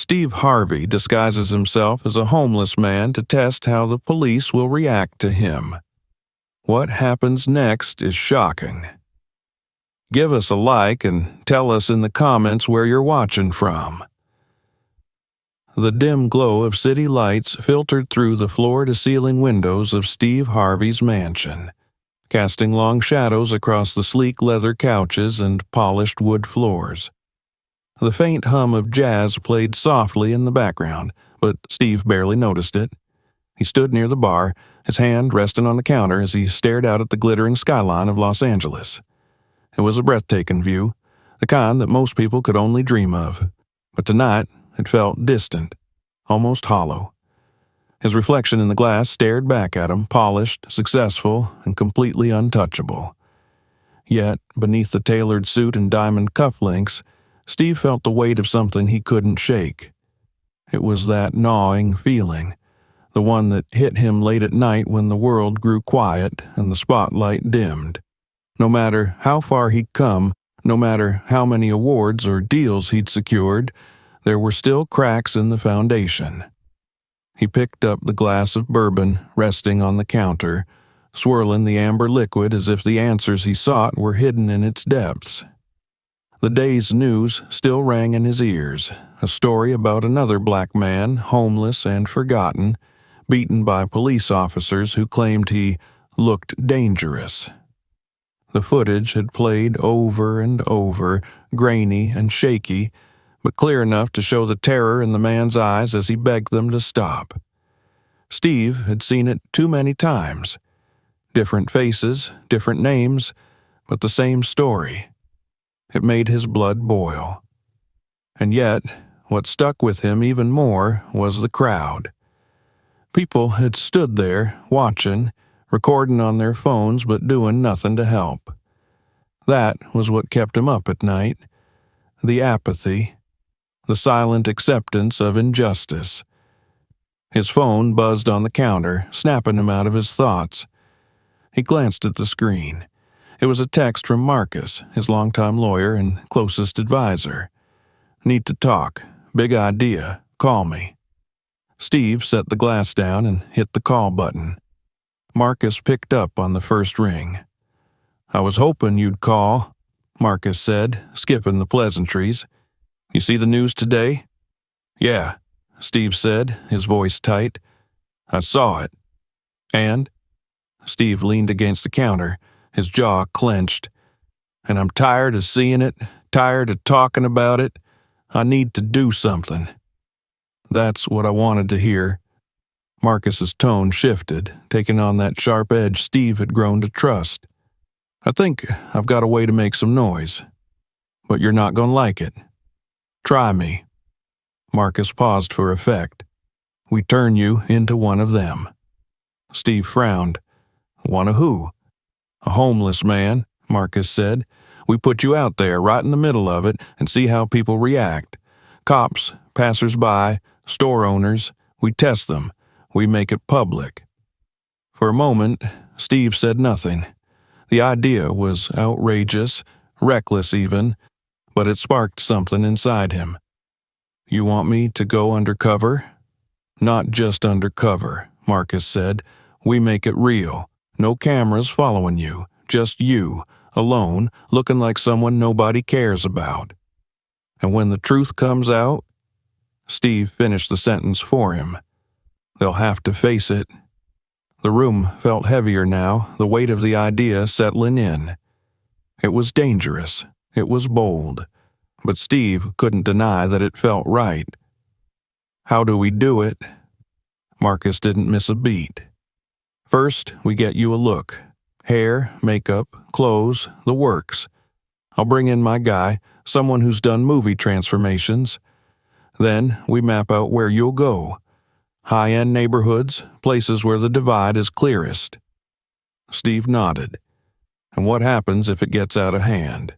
Steve Harvey disguises himself as a homeless man to test how the police will react to him. What happens next is shocking. Give us a like and tell us in the comments where you're watching from. The dim glow of city lights filtered through the floor-to-ceiling windows of Steve Harvey's mansion, casting long shadows across the sleek leather couches and polished wood floors. The faint hum of jazz played softly in the background, but Steve barely noticed it. He stood near the bar, his hand resting on the counter as he stared out at the glittering skyline of Los Angeles. It was a breathtaking view, the kind that most people could only dream of. But tonight, it felt distant, almost hollow. His reflection in the glass stared back at him, polished, successful, and completely untouchable. Yet, beneath the tailored suit and diamond cufflinks, Steve felt the weight of something he couldn't shake. It was that gnawing feeling, the one that hit him late at night when the world grew quiet and the spotlight dimmed. No matter how far he'd come, no matter how many awards or deals he'd secured, there were still cracks in the foundation. He picked up the glass of bourbon resting on the counter, swirling the amber liquid as if the answers he sought were hidden in its depths. The day's news still rang in his ears, a story about another black man, homeless and forgotten, beaten by police officers who claimed he looked dangerous. The footage had played over and over, grainy and shaky, but clear enough to show the terror in the man's eyes as he begged them to stop. Steve had seen it too many times. Different faces, different names, but the same story. It made his blood boil. And yet, what stuck with him even more was the crowd. People had stood there, watching, recording on their phones but doing nothing to help. That was what kept him up at night. The apathy, the silent acceptance of injustice. His phone buzzed on the counter, snapping him out of his thoughts. He glanced at the screen. It was a text from Marcus, his longtime lawyer and closest advisor. "Need to talk. Big idea. Call me." Steve set the glass down and hit the call button. Marcus picked up on the first ring. "I was hoping you'd call," Marcus said, skipping the pleasantries. "You see the news today?" "Yeah," Steve said, his voice tight. "I saw it." "And?" Steve leaned against the counter, his jaw clenched. "And I'm tired of seeing it, tired of talking about it. I need to do something." "That's what I wanted to hear." Marcus's tone shifted, taking on that sharp edge Steve had grown to trust. "I think I've got a way to make some noise. But you're not going to like it. Try me." Marcus paused for effect. "We turn you into one of them." Steve frowned. "One of who?" "A homeless man," Marcus said. "We put you out there right in the middle of it and see how people react. Cops, passers-by, store owners, we test them. We make it public." For a moment, Steve said nothing. The idea was outrageous, reckless even, but it sparked something inside him. "You want me to go undercover?" "Not just undercover," Marcus said. "We make it real. No cameras following you. Just you, alone, looking like someone nobody cares about. And when the truth comes out..." Steve finished the sentence for him. "They'll have to face it." The room felt heavier now, the weight of the idea settling in. It was dangerous. It was bold. But Steve couldn't deny that it felt right. "How do we do it?" Marcus didn't miss a beat. "First, we get you a look. Hair, makeup, clothes, the works. I'll bring in my guy, someone who's done movie transformations. Then we map out where you'll go. High-end neighborhoods, places where the divide is clearest." Steve nodded. "And what happens if it gets out of hand?"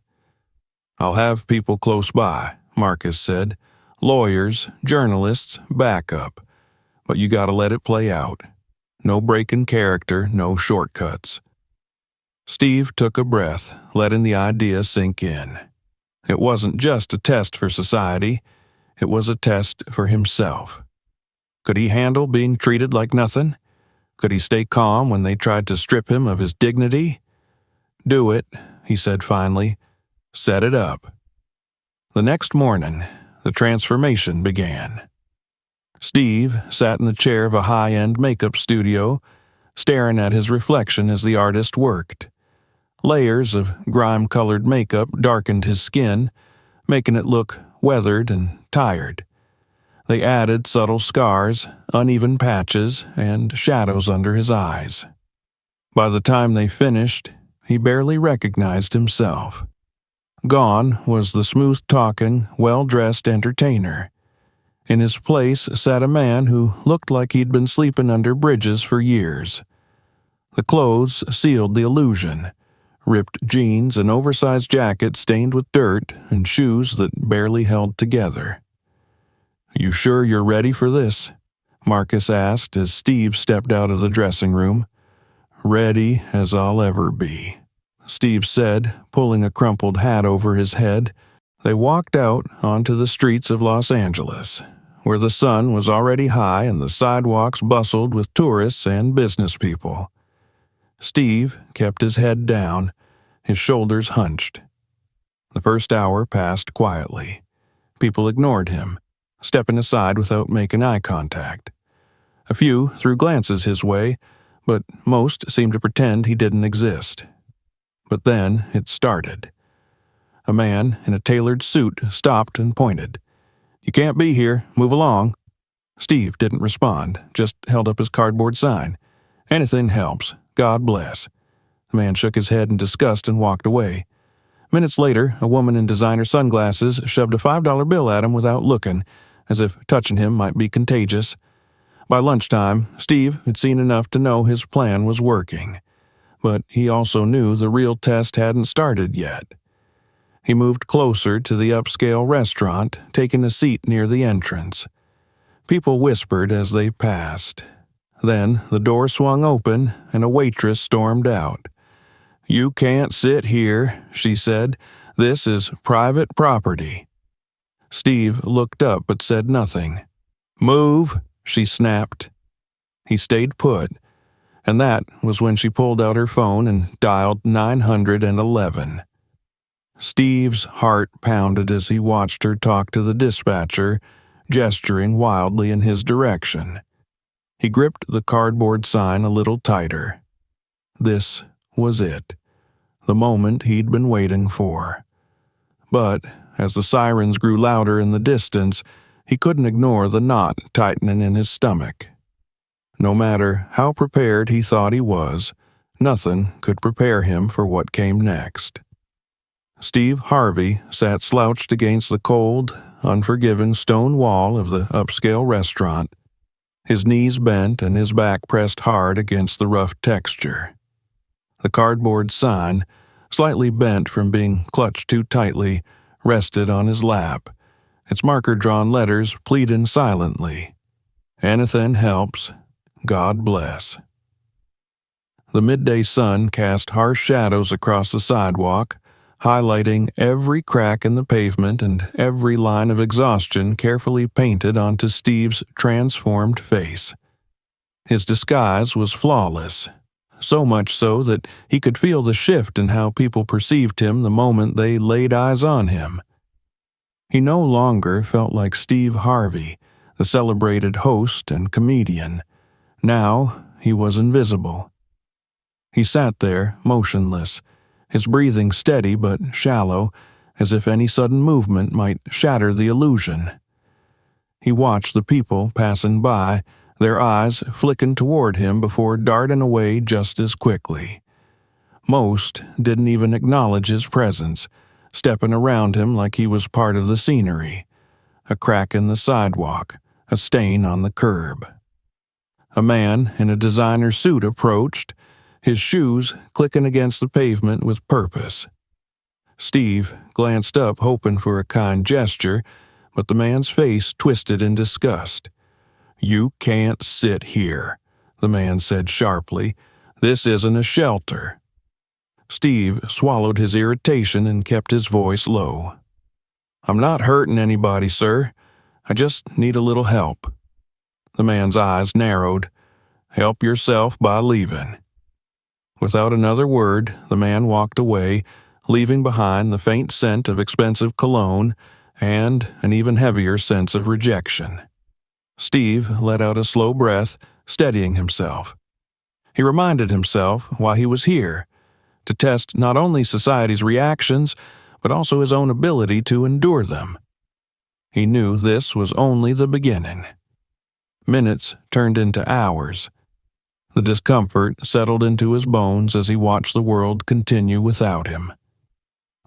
"I'll have people close by," Marcus said. "Lawyers, journalists, backup. But you gotta let it play out. No breaking character, no shortcuts." Steve took a breath, letting the idea sink in. It wasn't just a test for society. It was a test for himself. Could he handle being treated like nothing? Could he stay calm when they tried to strip him of his dignity? "Do it," he said finally. "Set it up." The next morning, the transformation began. Steve sat in the chair of a high-end makeup studio, staring at his reflection as the artist worked. Layers of grime-colored makeup darkened his skin, making it look weathered and tired. They added subtle scars, uneven patches, and shadows under his eyes. By the time they finished, he barely recognized himself. Gone was the smooth-talking, well-dressed entertainer. In his place sat a man who looked like he'd been sleeping under bridges for years. The clothes sealed the illusion: ripped jeans, an oversized jacket stained with dirt, and shoes that barely held together. "You sure you're ready for this?" Marcus asked as Steve stepped out of the dressing room. "Ready as I'll ever be," Steve said, pulling a crumpled hat over his head. They walked out onto the streets of Los Angeles, where the sun was already high and the sidewalks bustled with tourists and business people. Steve kept his head down, his shoulders hunched. The first hour passed quietly. People ignored him, stepping aside without making eye contact. A few threw glances his way, but most seemed to pretend he didn't exist. But then it started. A man in a tailored suit stopped and pointed. "You can't be here. Move along." Steve didn't respond, just held up his cardboard sign. "Anything helps. God bless." The man shook his head in disgust and walked away. Minutes later, a woman in designer sunglasses shoved a $5 bill at him without looking, as if touching him might be contagious. By lunchtime, Steve had seen enough to know his plan was working. But he also knew the real test hadn't started yet. He moved closer to the upscale restaurant, taking a seat near the entrance. People whispered as they passed. Then the door swung open and a waitress stormed out. "You can't sit here," she said. "This is private property." Steve looked up but said nothing. "Move," she snapped. He stayed put, and that was when she pulled out her phone and dialed 911. Steve's heart pounded as he watched her talk to the dispatcher, gesturing wildly in his direction. He gripped the cardboard sign a little tighter. This was it, the moment he'd been waiting for. But as the sirens grew louder in the distance, he couldn't ignore the knot tightening in his stomach. No matter how prepared he thought he was, nothing could prepare him for what came next. Steve Harvey sat slouched against the cold, unforgiving stone wall of the upscale restaurant, his knees bent and his back pressed hard against the rough texture. The cardboard sign, slightly bent from being clutched too tightly, rested on his lap, its marker-drawn letters pleading silently. "Anything helps. God bless." The midday sun cast harsh shadows across the sidewalk, highlighting every crack in the pavement and every line of exhaustion carefully painted onto Steve's transformed face. His disguise was flawless, so much so that he could feel the shift in how people perceived him the moment they laid eyes on him. He no longer felt like Steve Harvey, the celebrated host and comedian. Now he was invisible. He sat there, motionless, his breathing steady but shallow, as if any sudden movement might shatter the illusion. He watched the people passing by, their eyes flicking toward him before darting away just as quickly. Most didn't even acknowledge his presence, stepping around him like he was part of the scenery. A crack in the sidewalk, a stain on the curb. A man in a designer suit approached, his shoes clicking against the pavement with purpose. Steve glanced up, hoping for a kind gesture, but the man's face twisted in disgust. "You can't sit here," the man said sharply. "This isn't a shelter." Steve swallowed his irritation and kept his voice low. "I'm not hurting anybody, sir. I just need a little help." The man's eyes narrowed. "Help yourself by leaving." Without another word, the man walked away, leaving behind the faint scent of expensive cologne and an even heavier sense of rejection. Steve let out a slow breath, steadying himself. He reminded himself why he was here, to test not only society's reactions, but also his own ability to endure them. He knew this was only the beginning. Minutes turned into hours. The discomfort settled into his bones as he watched the world continue without him.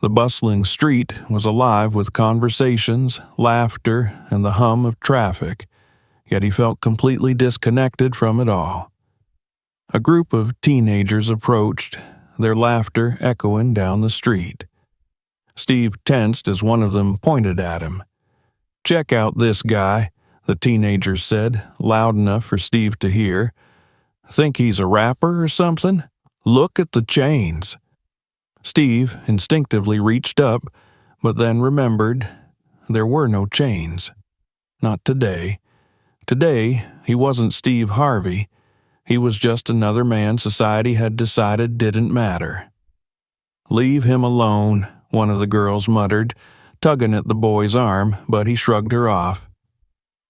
The bustling street was alive with conversations, laughter, and the hum of traffic, yet he felt completely disconnected from it all. A group of teenagers approached, their laughter echoing down the street. Steve tensed as one of them pointed at him. "Check out this guy," the teenager said, loud enough for Steve to hear. "Think he's a rapper or something? Look at the chains." Steve instinctively reached up, but then remembered there were no chains. Not today. Today, he wasn't Steve Harvey. He was just another man society had decided didn't matter. "Leave him alone," one of the girls muttered, tugging at the boy's arm, but he shrugged her off.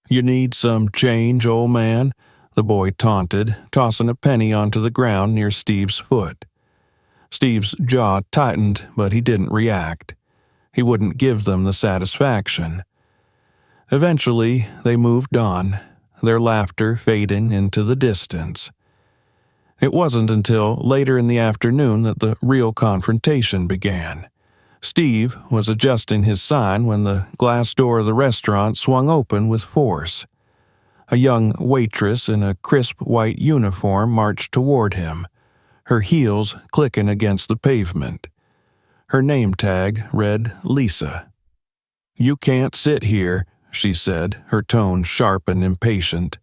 "You need some change, old man?" the boy taunted, tossing a penny onto the ground near Steve's foot. Steve's jaw tightened, but he didn't react. He wouldn't give them the satisfaction. Eventually, they moved on, their laughter fading into the distance. It wasn't until later in the afternoon that the real confrontation began. Steve was adjusting his sign when the glass door of the restaurant swung open with force. A young waitress in a crisp white uniform marched toward him, her heels clicking against the pavement. Her name tag read Lisa. "You can't sit here," she said, her tone sharp and impatient.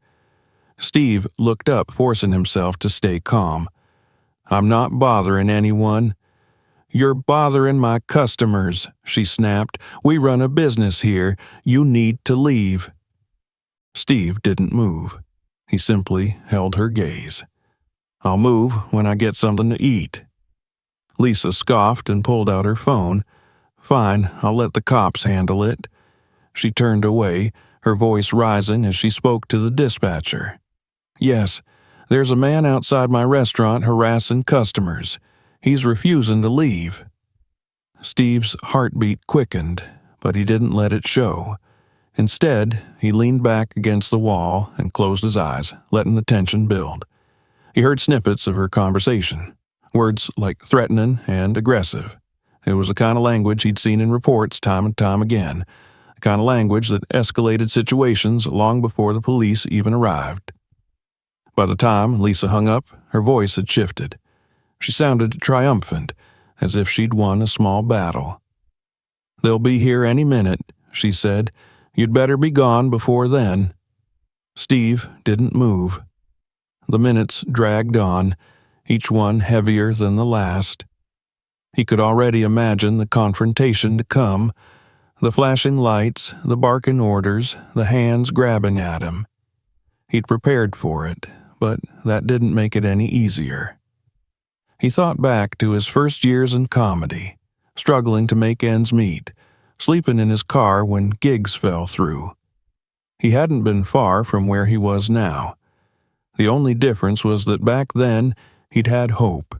Steve looked up, forcing himself to stay calm. "I'm not bothering anyone." "You're bothering my customers," she snapped. "We run a business here. You need to leave." Steve didn't move. He simply held her gaze. "I'll move when I get something to eat." Lisa scoffed and pulled out her phone. "Fine, I'll let the cops handle it." She turned away, her voice rising as she spoke to the dispatcher. "Yes, there's a man outside my restaurant harassing customers. He's refusing to leave." Steve's heartbeat quickened, but he didn't let it show. Instead, he leaned back against the wall and closed his eyes, letting the tension build. He heard snippets of her conversation, words like threatening and aggressive. It was the kind of language he'd seen in reports time and time again, the kind of language that escalated situations long before the police even arrived. By the time Lisa hung up, her voice had shifted. She sounded triumphant, as if she'd won a small battle. "They'll be here any minute," she said. "You'd better be gone before then." Steve didn't move. The minutes dragged on, each one heavier than the last. He could already imagine the confrontation to come, the flashing lights, the barking orders, the hands grabbing at him. He'd prepared for it, but that didn't make it any easier. He thought back to his first years in comedy, struggling to make ends meet, sleeping in his car when gigs fell through. He hadn't been far from where he was now. The only difference was that back then he'd had hope.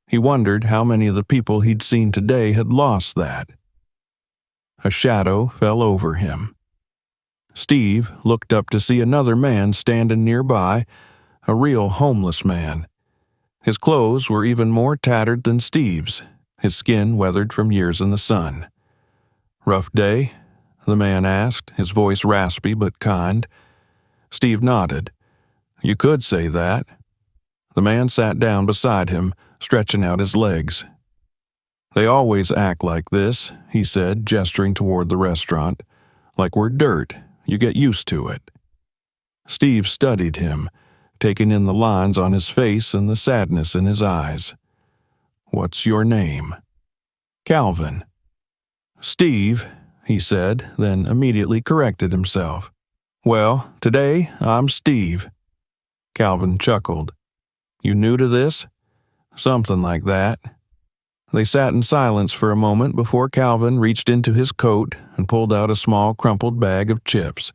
He wondered how many of the people he'd seen today had lost that. A shadow fell over him. Steve looked up to see another man standing nearby, a real homeless man. His clothes were even more tattered than Steve's, his skin weathered from years in the sun. "Rough day?" the man asked, his voice raspy but kind. Steve nodded. "You could say that." The man sat down beside him, stretching out his legs. "They always act like this," he said, gesturing toward the restaurant. "Like we're dirt. You get used to it." Steve studied him, taking in the lines on his face and the sadness in his eyes. "What's your name?" "Calvin." "Steve, he said, then immediately corrected himself. Well, today I'm Steve. Calvin chuckled. You new to this? Something like that. They sat in silence for a moment before Calvin reached into his coat and pulled out a small crumpled bag of chips.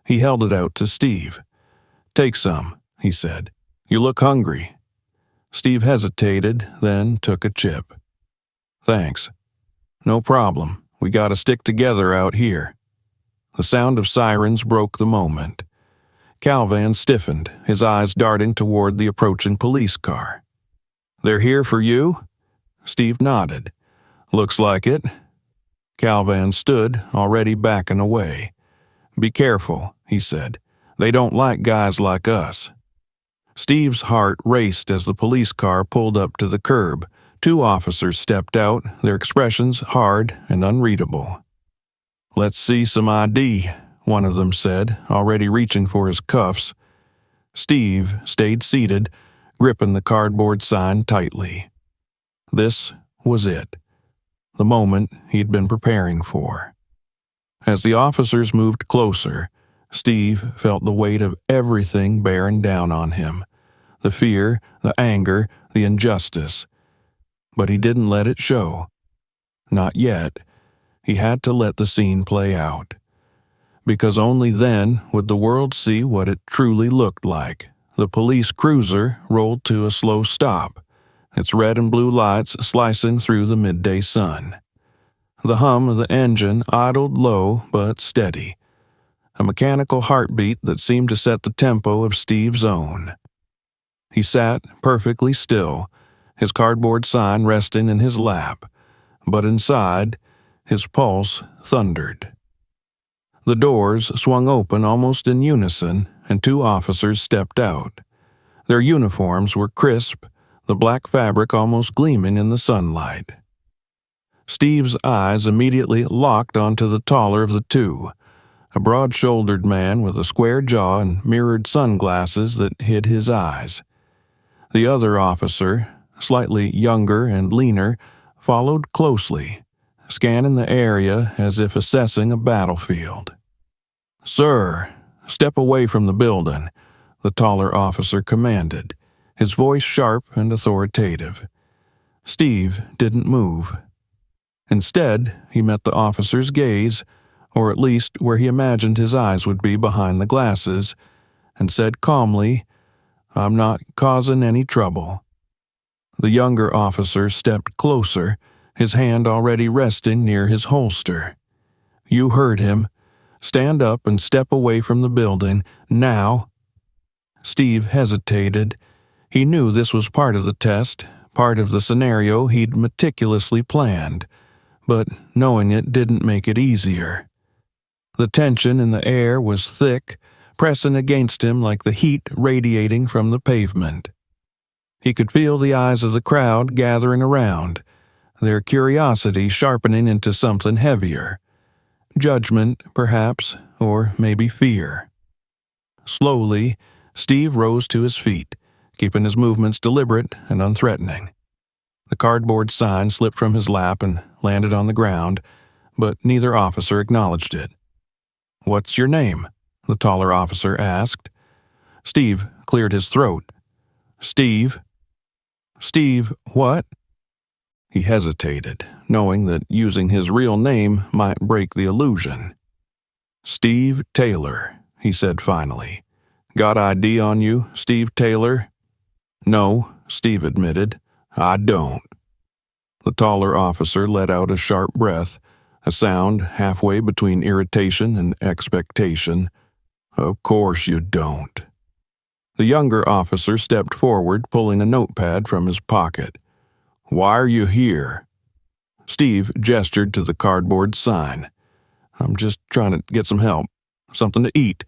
He held it out to Steve. Take some, he said. You look hungry. Steve hesitated, then took a chip. Thanks. No problem. We gotta stick together out here. The sound of sirens broke the moment. Calvin stiffened, his eyes darting toward the approaching police car. They're here for you? Steve nodded. Looks like it. Calvin stood, already backing away. Be careful, he said. They don't like guys like us. Steve's heart raced as the police car pulled up to the curb. 2 officers stepped out, their expressions hard and unreadable. Let's see some ID, one of them said, already reaching for his cuffs. Steve stayed seated, gripping the cardboard sign tightly. This was it, the moment he'd been preparing for. As the officers moved closer, Steve felt the weight of everything bearing down on him. The fear, the anger, the injustice. But he didn't let it show. Not yet. He had to let the scene play out. Because only then would the world see what it truly looked like. The police cruiser rolled to a slow stop, its red and blue lights slicing through the midday sun. The hum of the engine idled low but steady, a mechanical heartbeat that seemed to set the tempo of Steve's own. He sat perfectly still, his cardboard sign resting in his lap, but inside, his pulse thundered. The doors swung open almost in unison, and 2 officers stepped out. Their uniforms were crisp, the black fabric almost gleaming in the sunlight. Steve's eyes immediately locked onto the taller of the 2, a broad-shouldered man with a square jaw and mirrored sunglasses that hid his eyes. The other officer, slightly younger and leaner, followed closely, scanning the area as if assessing a battlefield. Sir, step away from the building, the taller officer commanded, his voice sharp and authoritative. Steve didn't move. Instead, he met the officer's gaze, or at least where he imagined his eyes would be behind the glasses, and said calmly, I'm not causing any trouble. The younger officer stepped closer, his hand already resting near his holster. You heard him. Stand up and step away from the building, now. Steve hesitated. He knew this was part of the test, part of the scenario he'd meticulously planned, but knowing it didn't make it easier. The tension in the air was thick, pressing against him like the heat radiating from the pavement. He could feel the eyes of the crowd gathering around, their curiosity sharpening into something heavier. Judgment, perhaps, or maybe fear. Slowly, Steve rose to his feet, keeping his movements deliberate and unthreatening. The cardboard sign slipped from his lap and landed on the ground, but neither officer acknowledged it. What's your name? The taller officer asked. Steve cleared his throat. Steve? Steve, what? He hesitated, knowing that using his real name might break the illusion. Steve Taylor, he said finally. Got ID on you, Steve Taylor? No, Steve admitted. I don't. The taller officer let out a sharp breath, a sound halfway between irritation and expectation. Of course you don't. The younger officer stepped forward, pulling a notepad from his pocket. Why are you here? Steve gestured to the cardboard sign. I'm just trying to get some help, something to eat.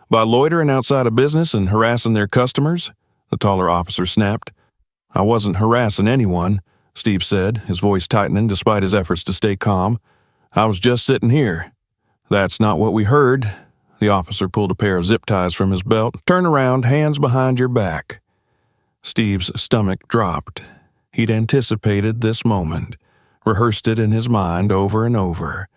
By loitering outside a business and harassing their customers? The taller officer snapped. I wasn't harassing anyone, Steve said, his voice tightening despite his efforts to stay calm. I was just sitting here. That's not what we heard. The officer pulled a pair of zip ties from his belt. Turn around, hands behind your back. Steve's stomach dropped. He'd anticipated this moment, rehearsed it in his mind over and over,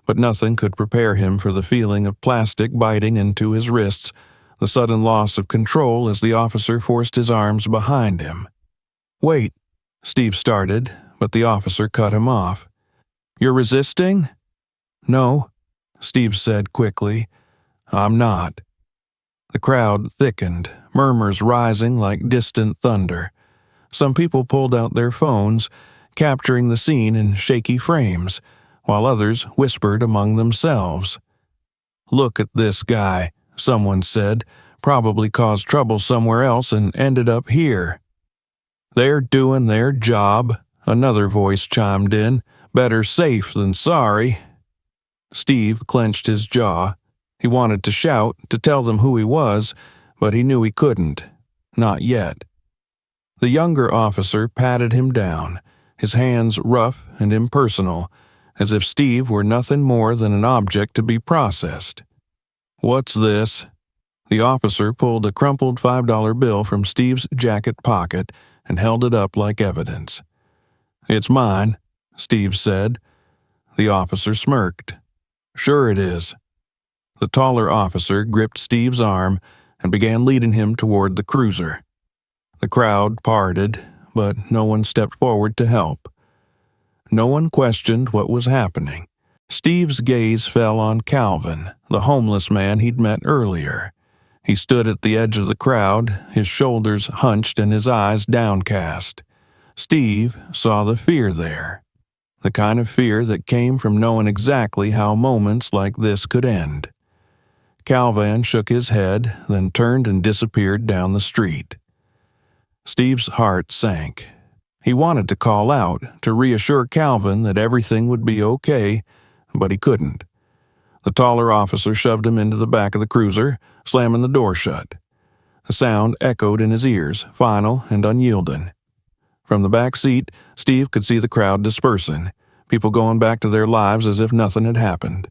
but nothing could prepare him for the feeling of plastic biting into his wrists, the sudden loss of control as the officer forced his arms behind him. "Wait," Steve started, but the officer cut him off. "You're resisting?" "No," Steve said quickly. "I'm not." The crowd thickened, murmurs rising like distant thunder. Some people pulled out their phones, capturing the scene in shaky frames, while others whispered among themselves. "Look at this guy," someone said, "probably caused trouble somewhere else and ended up here." "They're doing their job," another voice chimed in. "Better safe than sorry." Steve clenched his jaw. He wanted to shout, to tell them who he was, but he knew he couldn't. Not yet. The younger officer patted him down, his hands rough and impersonal, as if Steve were nothing more than an object to be processed. "What's this?" The officer pulled a crumpled $5 bill from Steve's jacket pocket and held it up like evidence. "It's mine," Steve said. The officer smirked. "Sure it is." The taller officer gripped Steve's arm and began leading him toward the cruiser. The crowd parted, but no one stepped forward to help. No one questioned what was happening. Steve's gaze fell on Calvin, the homeless man he'd met earlier. He stood at the edge of the crowd, his shoulders hunched and his eyes downcast. Steve saw the fear there, the kind of fear that came from knowing exactly how moments like this could end. Calvin shook his head, then turned and disappeared down the street. Steve's heart sank. He wanted to call out, to reassure Calvin that everything would be okay, but he couldn't. The taller officer shoved him into the back of the cruiser, slamming the door shut. The sound echoed in his ears, final and unyielding. From the back seat, Steve could see the crowd dispersing, people going back to their lives as if nothing had happened.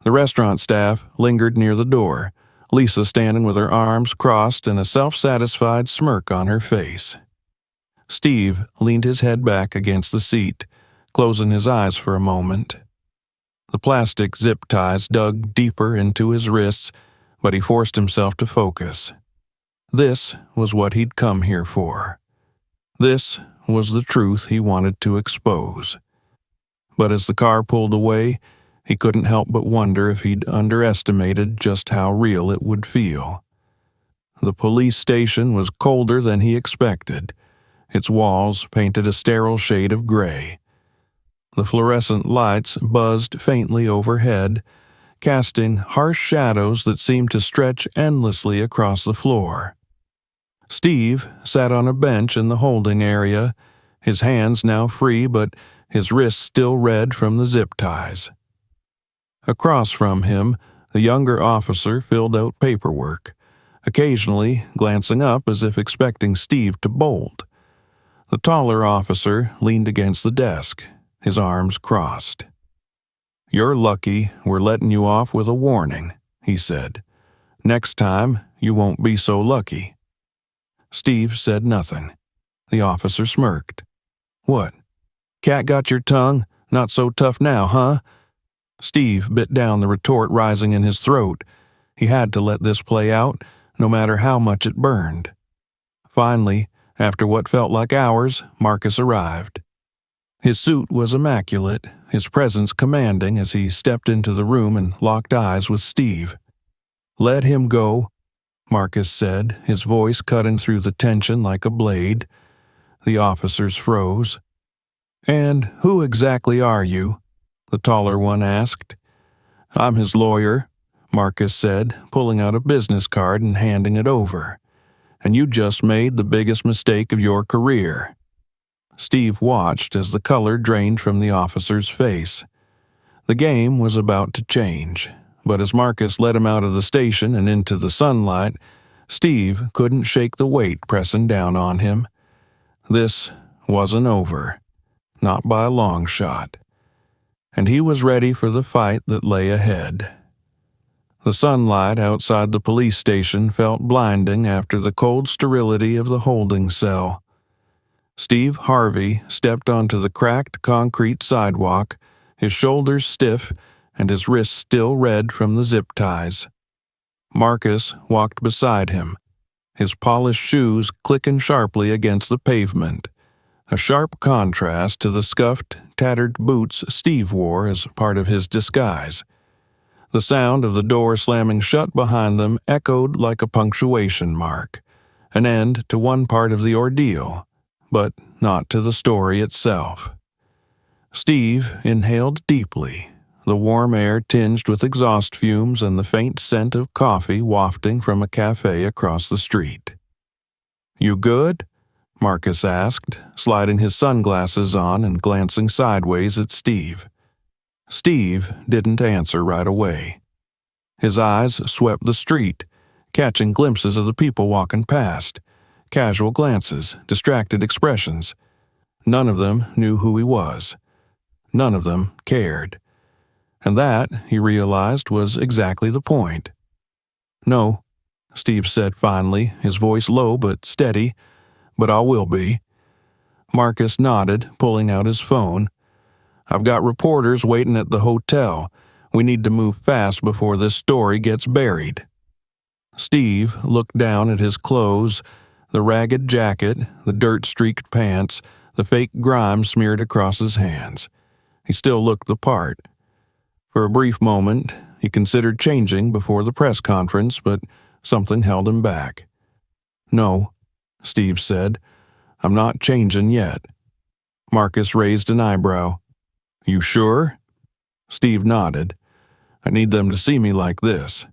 The restaurant staff lingered near the door, Lisa standing with her arms crossed and a self-satisfied smirk on her face. Steve leaned his head back against the seat, closing his eyes for a moment. The plastic zip ties dug deeper into his wrists, but he forced himself to focus. This was what he'd come here for. This was the truth he wanted to expose. But as the car pulled away, he couldn't help but wonder if he'd underestimated just how real it would feel. The police station was colder than he expected. Its walls painted a sterile shade of gray. The fluorescent lights buzzed faintly overhead, casting harsh shadows that seemed to stretch endlessly across the floor. Steve sat on a bench in the holding area, his hands now free but his wrists still red from the zip ties. Across from him, the younger officer filled out paperwork, occasionally glancing up as if expecting Steve to bolt. The taller officer leaned against the desk, his arms crossed. "You're lucky we're letting you off with a warning," he said. "Next time, you won't be so lucky." Steve said nothing. The officer smirked. "What? Cat got your tongue? Not so tough now, huh?" Steve bit down the retort rising in his throat. He had to let this play out, no matter how much it burned. Finally, after what felt like hours, Marcus arrived. His suit was immaculate, his presence commanding as he stepped into the room and locked eyes with Steve. "Let him go," Marcus said, his voice cutting through the tension like a blade. The officers froze. "And who exactly are you?" the taller one asked. "I'm his lawyer," Marcus said, pulling out a business card and handing it over. "And you just made the biggest mistake of your career." Steve watched as the color drained from the officer's face. The game was about to change, but as Marcus led him out of the station and into the sunlight, Steve couldn't shake the weight pressing down on him. This wasn't over, not by a long shot. And he was ready for the fight that lay ahead. The sunlight outside the police station felt blinding after the cold sterility of the holding cell. Steve Harvey stepped onto the cracked concrete sidewalk, his shoulders stiff and his wrists still red from the zip ties. Marcus walked beside him, his polished shoes clicking sharply against the pavement, a sharp contrast to the scuffed, tattered boots Steve wore as part of his disguise. The sound of the door slamming shut behind them echoed like a punctuation mark, an end to one part of the ordeal, but not to the story itself. Steve inhaled deeply, the warm air tinged with exhaust fumes and the faint scent of coffee wafting from a cafe across the street. "You good?" Marcus asked, sliding his sunglasses on and glancing sideways at Steve. Steve didn't answer right away. His eyes swept the street, catching glimpses of the people walking past, casual glances, distracted expressions. None of them knew who he was. None of them cared. And that, he realized, was exactly the point. "No," Steve said finally, his voice low but steady, "but I will be." Marcus nodded, pulling out his phone. "I've got reporters waiting at the hotel. We need to move fast before this story gets buried." Steve looked down at his clothes, the ragged jacket, the dirt-streaked pants, the fake grime smeared across his hands. He still looked the part. For a brief moment, he considered changing before the press conference, but something held him back. "No," Steve said, "I'm not changing yet." Marcus raised an eyebrow. "You sure?" Steve nodded. "I need them to see me like this."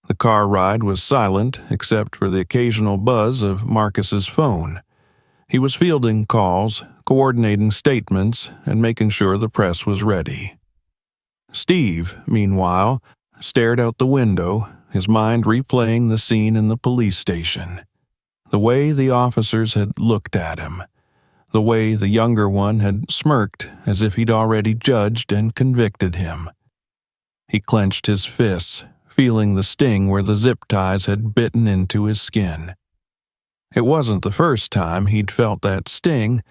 The car ride was silent except for the occasional buzz of Marcus's phone. He was fielding calls, coordinating statements, and making sure the press was ready. Steve, meanwhile, stared out the window, his mind replaying the scene in the police station. The way the officers had looked at him. The way the younger one had smirked as if he'd already judged and convicted him. He clenched his fists, feeling the sting where the zip ties had bitten into his skin. It wasn't the first time he'd felt that sting,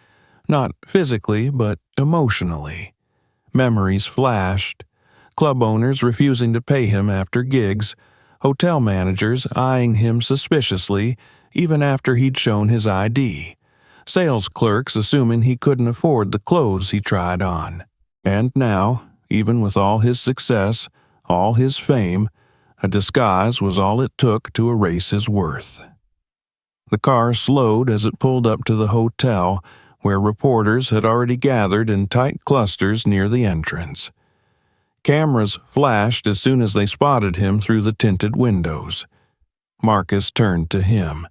not physically but emotionally. Memories flashed. Club owners refusing to pay him after gigs, hotel managers eyeing him suspiciously even after he'd shown his ID, sales clerks assuming he couldn't afford the clothes he tried on. And now, even with all his success, all his fame, a disguise was all it took to erase his worth. The car slowed as it pulled up to the hotel, where reporters had already gathered in tight clusters near the entrance. Cameras flashed as soon as they spotted him through the tinted windows. Marcus turned to him.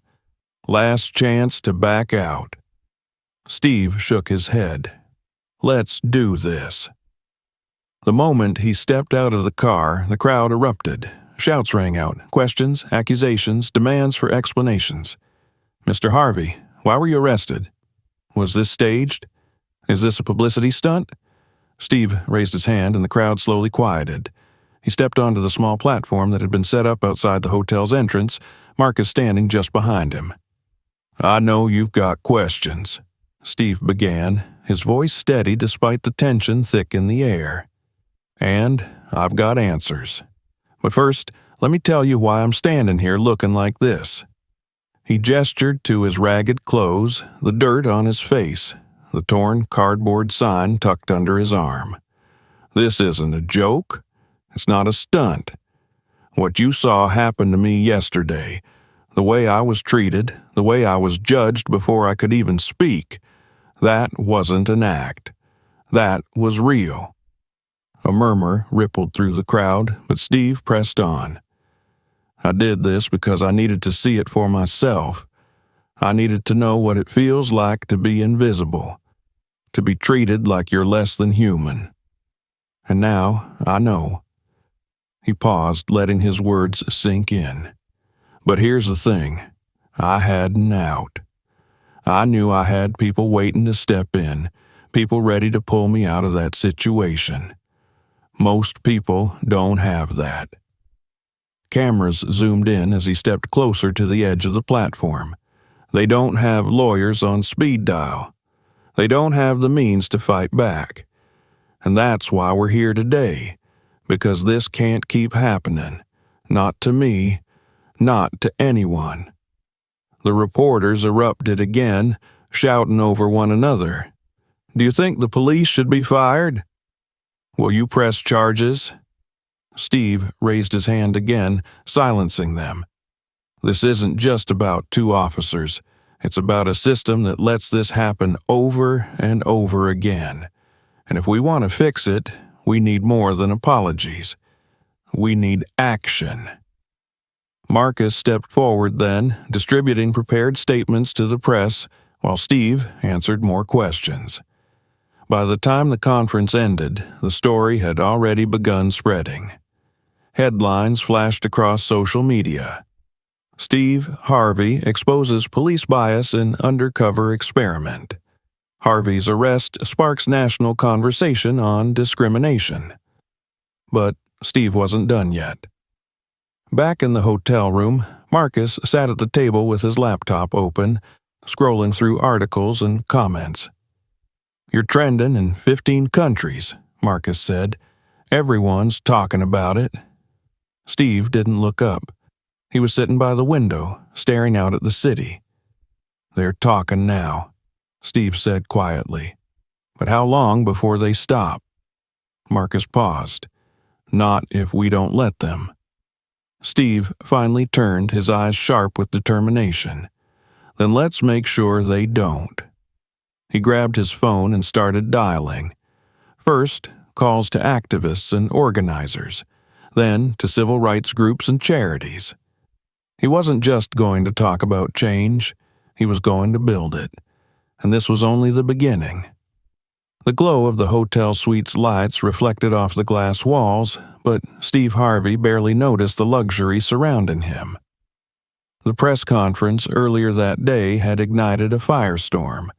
"Last chance to back out." Steve shook his head. "Let's do this." The moment he stepped out of the car, the crowd erupted. Shouts rang out, questions, accusations, demands for explanations. "Mr. Harvey, why were you arrested? Was this staged? Is this a publicity stunt?" Steve raised his hand and the crowd slowly quieted. He stepped onto the small platform that had been set up outside the hotel's entrance, Marcus standing just behind him. "I know you've got questions," Steve began, his voice steady despite the tension thick in the air. "And I've got answers. But first, let me tell you why I'm standing here looking like this." He gestured to his ragged clothes, the dirt on his face, the torn cardboard sign tucked under his arm. "This isn't a joke. It's not a stunt. What you saw happen to me yesterday, the way I was treated, the way I was judged before I could even speak, that wasn't an act. That was real." A murmur rippled through the crowd, but Steve pressed on. "I did this because I needed to see it for myself. I needed to know what it feels like to be invisible, to be treated like you're less than human. And now I know." He paused, letting his words sink in. "But here's the thing. I had an out. I knew I had people waiting to step in, people ready to pull me out of that situation. Most people don't have that." Cameras zoomed in as he stepped closer to the edge of the platform. They don't have lawyers on speed dial. They don't have the means to fight back. And that's why we're here today, because this can't keep happening. Not to me, not to anyone." The reporters erupted again, shouting over one another. "Do you think the police should be fired? Will you press charges?" Steve raised his hand again, silencing them. "This isn't just about two officers. It's about a system that lets this happen over and over again. And if we want to fix it, we need more than apologies. We need action." Marcus stepped forward then, distributing prepared statements to the press, while Steve answered more questions. By the time the conference ended, the story had already begun spreading. Headlines flashed across social media. "Steve Harvey exposes police bias in undercover experiment." "Harvey's arrest sparks national conversation on discrimination." But Steve wasn't done yet. Back in the hotel room, Marcus sat at the table with his laptop open, scrolling through articles and comments. "You're trending in 15 countries," Marcus said. "Everyone's talking about it." Steve didn't look up. He was sitting by the window, staring out at the city. "They're talking now," Steve said quietly. "But how long before they stop?" Marcus paused. "Not if we don't let them." Steve finally turned, his eyes sharp with determination. "Then let's make sure they don't." He grabbed his phone and started dialing. First, calls to activists and organizers, then to civil rights groups and charities. He wasn't just going to talk about change, he was going to build it. And this was only the beginning. The glow of the hotel suite's lights reflected off the glass walls, but Steve Harvey barely noticed the luxury surrounding him. The press conference earlier that day had ignited a firestorm.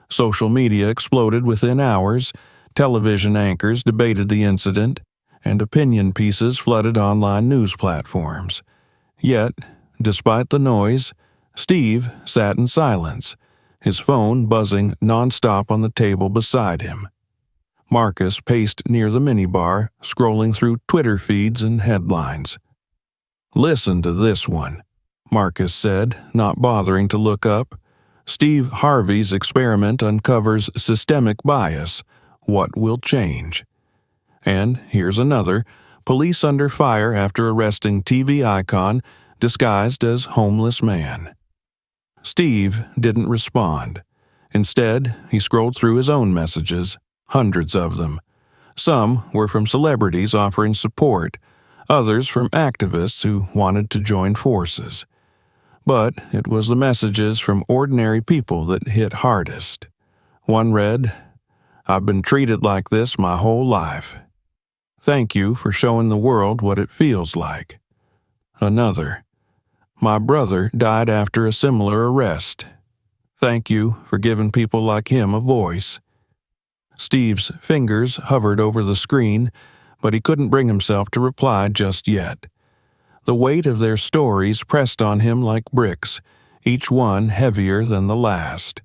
Social media exploded within hours, television anchors debated the incident, and opinion pieces flooded online news platforms. Yet, despite the noise, Steve sat in silence, his phone buzzing nonstop on the table beside him. Marcus paced near the minibar, scrolling through Twitter feeds and headlines. "Listen to this one," Marcus said, not bothering to look up. "Steve Harvey's experiment uncovers systemic bias. What will change?" And here's another: "Police under fire after arresting TV icon disguised as homeless man." Steve didn't respond. Instead, he scrolled through his own messages, hundreds of them. Some were from celebrities offering support, others from activists who wanted to join forces. But it was the messages from ordinary people that hit hardest. One read, "I've been treated like this my whole life. Thank you for showing the world what it feels like." Another, "My brother died after a similar arrest. Thank you for giving people like him a voice." Steve's fingers hovered over the screen, but he couldn't bring himself to reply just yet. The weight of their stories pressed on him like bricks, each one heavier than the last.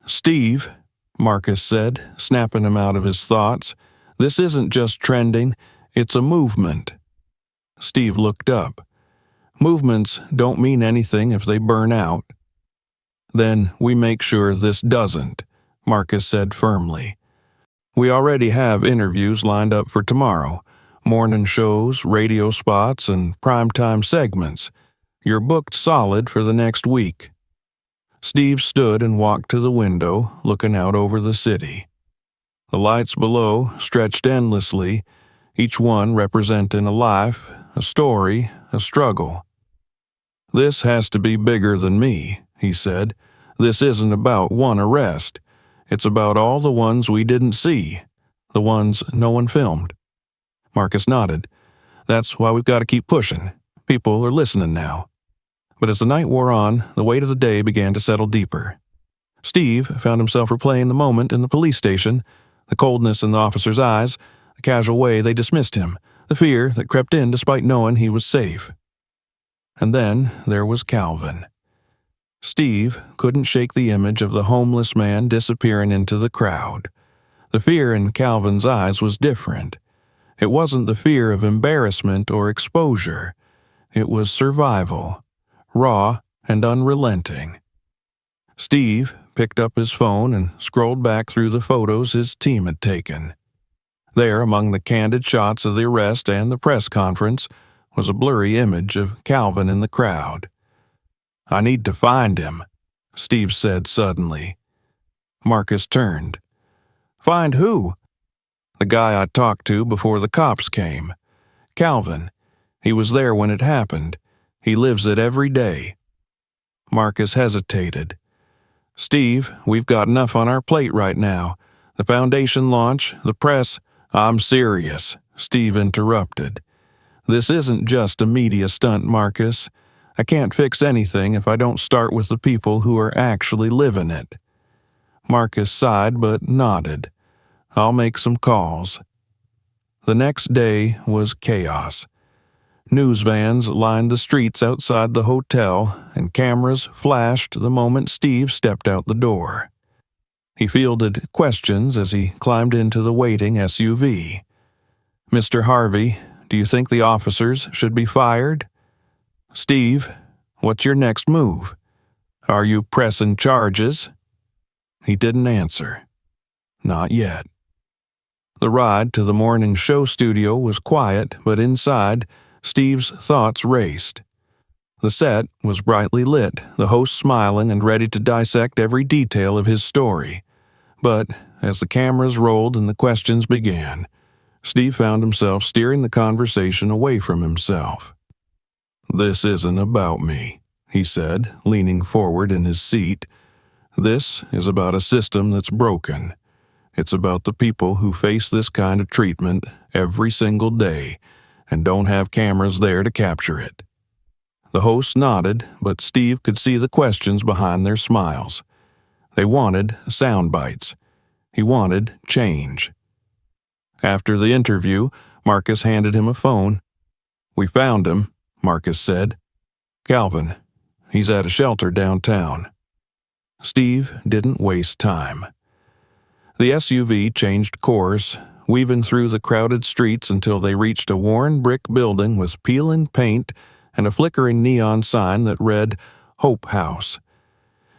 "Steve," Marcus said, snapping him out of his thoughts, "this isn't just trending, it's a movement." Steve looked up. "Movements don't mean anything if they burn out." "Then we make sure this doesn't," Marcus said firmly. "We already have interviews lined up for tomorrow. Morning shows, radio spots, and primetime segments. You're booked solid for the next week." Steve stood and walked to the window, looking out over the city. The lights below stretched endlessly, each one representing a life, a story, a struggle. "This has to be bigger than me," he said. "This isn't about one arrest. It's about all the ones we didn't see, the ones no one filmed." Marcus nodded. "That's why we've got to keep pushing. People are listening now." But as the night wore on, the weight of the day began to settle deeper. Steve found himself replaying the moment in the police station, the coldness in the officers' eyes, the casual way they dismissed him, the fear that crept in despite knowing he was safe. And then there was Calvin. Steve couldn't shake the image of the homeless man disappearing into the crowd. The fear in Calvin's eyes was different. It wasn't the fear of embarrassment or exposure. It was survival, raw and unrelenting. Steve picked up his phone and scrolled back through the photos his team had taken. There, among the candid shots of the arrest and the press conference, was a blurry image of Calvin in the crowd. "I need to find him," Steve said suddenly. Marcus turned. "Find who?" "The guy I talked to before the cops came. Calvin. He was there when it happened. He lives it every day." Marcus hesitated. "Steve, we've got enough on our plate right now. The foundation launch, the press—" "I'm serious," Steve interrupted. "This isn't just a media stunt, Marcus. I can't fix anything if I don't start with the people who are actually living it." Marcus sighed but nodded. "I'll make some calls." The next day was chaos. News vans lined the streets outside the hotel, and cameras flashed the moment Steve stepped out the door. He fielded questions as he climbed into the waiting SUV. "Mr. Harvey, do you think the officers should be fired?" "Steve, what's your next move? Are you pressing charges?" He didn't answer. Not yet. The ride to the morning show studio was quiet, but inside, Steve's thoughts raced. The set was brightly lit, the host smiling and ready to dissect every detail of his story. But as the cameras rolled and the questions began, Steve found himself steering the conversation away from himself. "This isn't about me," he said, leaning forward in his seat. "This is about a system that's broken. It's about the people who face this kind of treatment every single day and don't have cameras there to capture it." The host nodded, but Steve could see the questions behind their smiles. They wanted sound bites. He wanted change. After the interview, Marcus handed him a phone. "We found him," Marcus said. "Calvin. He's at a shelter downtown." Steve didn't waste time. The SUV changed course, weaving through the crowded streets until they reached a worn brick building with peeling paint and a flickering neon sign that read Hope House.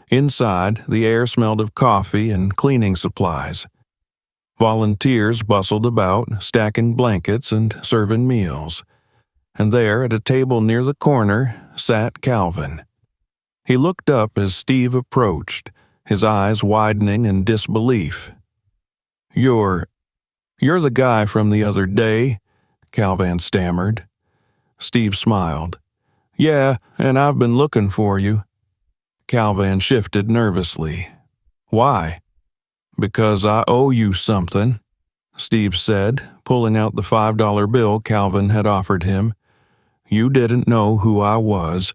Inside, the air smelled of coffee and cleaning supplies. Volunteers bustled about, stacking blankets and serving meals. And there, at a table near the corner, sat Calvin. He looked up as Steve approached, his eyes widening in disbelief. You're the guy from the other day," Calvin stammered. Steve smiled. "Yeah, and I've been looking for you." Calvin shifted nervously. "Why?" "Because I owe you something," Steve said, pulling out the $5 bill Calvin had offered him. "You didn't know who I was,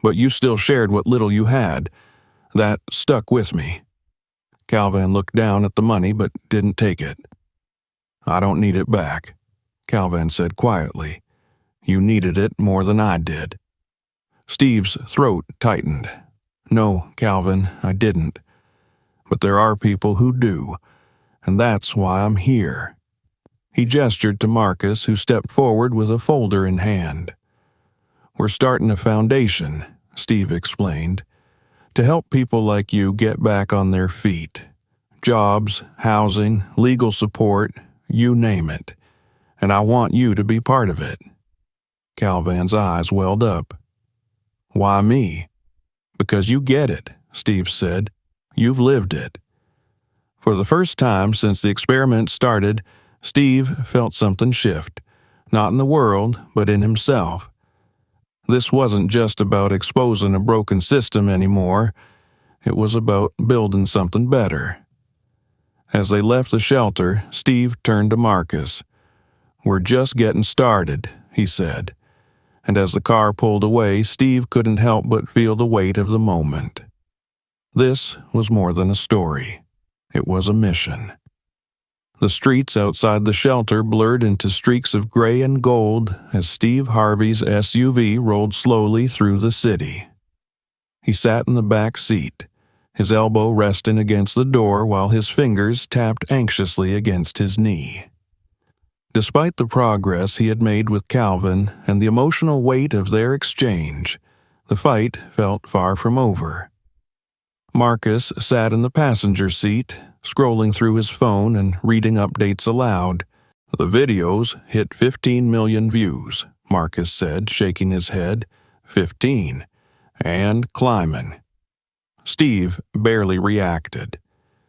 but you still shared what little you had. That stuck with me." Calvin looked down at the money but didn't take it. "I don't need it back," Calvin said quietly. "You needed it more than I did." Steve's throat tightened. "No, Calvin, I didn't. But there are people who do, and that's why I'm here." He gestured to Marcus, who stepped forward with a folder in hand. "We're starting a foundation," Steve explained, "to help people like you get back on their feet. Jobs, housing, legal support, you name it. And I want you to be part of it." Calvin's eyes welled up. "Why me?" "Because you get it," Steve said. "You've lived it." For the first time since the experiment started, Steve felt something shift, not in the world, but in himself. This wasn't just about exposing a broken system anymore. It was about building something better. As they left the shelter, Steve turned to Marcus. "We're just getting started," he said. And as the car pulled away, Steve couldn't help but feel the weight of the moment. This was more than a story. It was a mission. The streets outside the shelter blurred into streaks of gray and gold as Steve Harvey's SUV rolled slowly through the city. He sat in the back seat, his elbow resting against the door while his fingers tapped anxiously against his knee. Despite the progress he had made with Calvin and the emotional weight of their exchange, the fight felt far from over. Marcus sat in the passenger seat, scrolling through his phone and reading updates aloud. "The videos hit 15 million views," Marcus said, shaking his head. 15. And climbing. Steve barely reacted.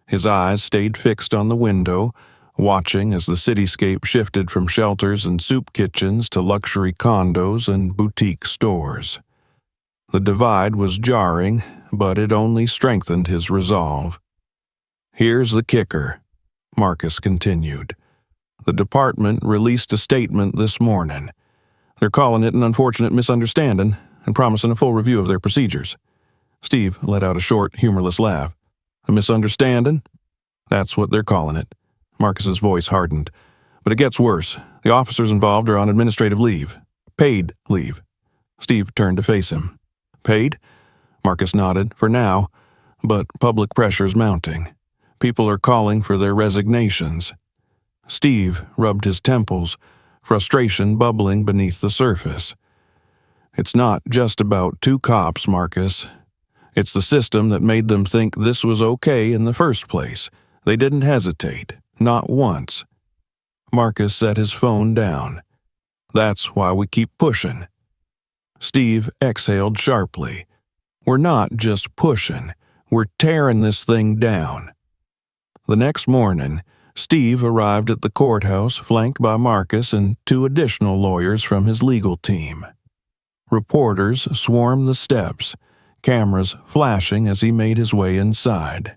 His eyes stayed fixed on the window, watching as the cityscape shifted from shelters and soup kitchens to luxury condos and boutique stores. The divide was jarring, but it only strengthened his resolve. "Here's the kicker," Marcus continued. "The department released a statement this morning. They're calling it an unfortunate misunderstanding and promising a full review of their procedures." Steve let out a short, humorless laugh. "A misunderstanding? That's what they're calling it." Marcus's voice hardened. "But it gets worse. The officers involved are on administrative leave. Paid leave." Steve turned to face him. "Paid?" Marcus nodded. "For now, but public pressure's mounting. People are calling for their resignations." Steve rubbed his temples, frustration bubbling beneath the surface. "It's not just about two cops, Marcus. It's the system that made them think this was okay in the first place. They didn't hesitate, not once." Marcus set his phone down. "That's why we keep pushing." Steve exhaled sharply. "We're not just pushing, we're tearing this thing down." The next morning, Steve arrived at the courthouse flanked by Marcus and two additional lawyers from his legal team. Reporters swarmed the steps, cameras flashing as he made his way inside.